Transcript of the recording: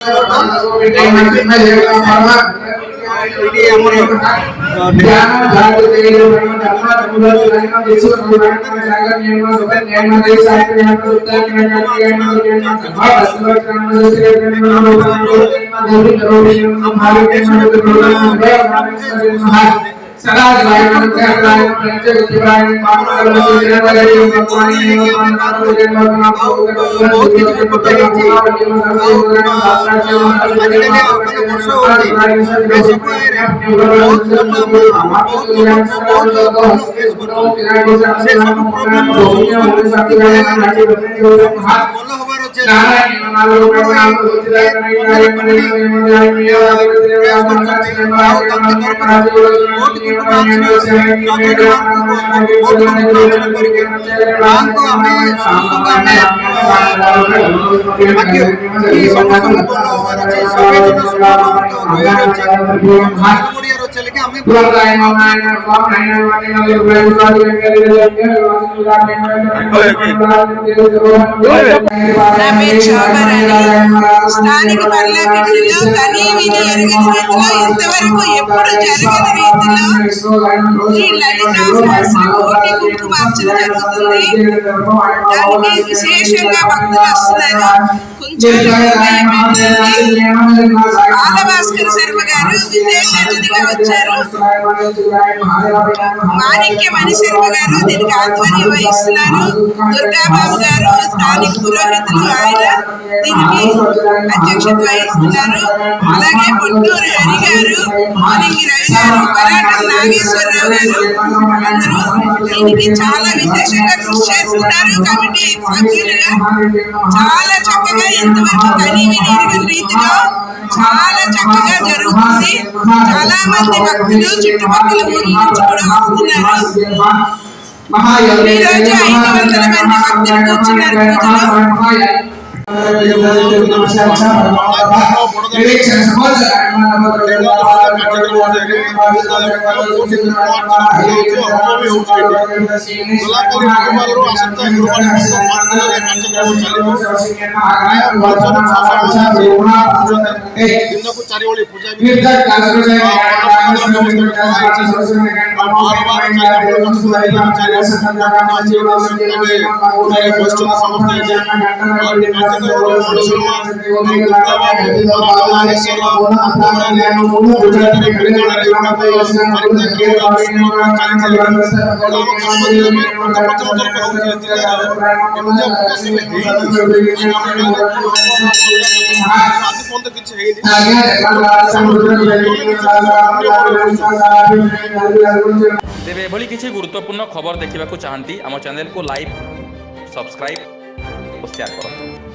सदा స్థానిక పార్లమెంటులో కనీ విని ఎరగని రీతిలో ఇంతవరకు ఎప్పుడు జరగని రీతిలో ఈ లలితా సహస్ర కోటి కుంకుమార్చన జరుగుతుంది. దానికి విశేషంగా భక్తులు వస్తున్నారు. బాలభాస్కర్ శర్మ గారు విశేష అతిథిగా వచ్చారు. మాణిక్య మణి శర్మ గారు దీనికి ఆధ్వర్యం వహిస్తున్నారు. దుర్గాబాబు గారు స్థానిక పురోహితులు, ఆయన దీనికి అధ్యక్షత వహిస్తున్నారు. అలాగే పొట్టూరు హరి గారు, మౌలింగి రవి గారు, పరాటం నాగేశ్వరరావు గారు అందరూ దీనికి చాలా విశేషంగా కృషి చేస్తున్నారు. కమిటీ సభ్యులుగా చాలా చక్కగా ఇంతవరకు కనీ విని ఎరగని రీతిలో చాలా చక్కగా జరుగుతుంది. చాలా మంది భక్తులు చుట్టుపక్కల ఊర్ల నుంచి కూడా వస్తున్నారు. ఈరోజు 500 మంది భక్తులు కూర్చున్నారు పూజలో. तेरे एभली किसी गुरुत्वपूर्ण खबर देखा चाहती आम चैनल को लाइक, सब्सक्राइब और शेयर करो।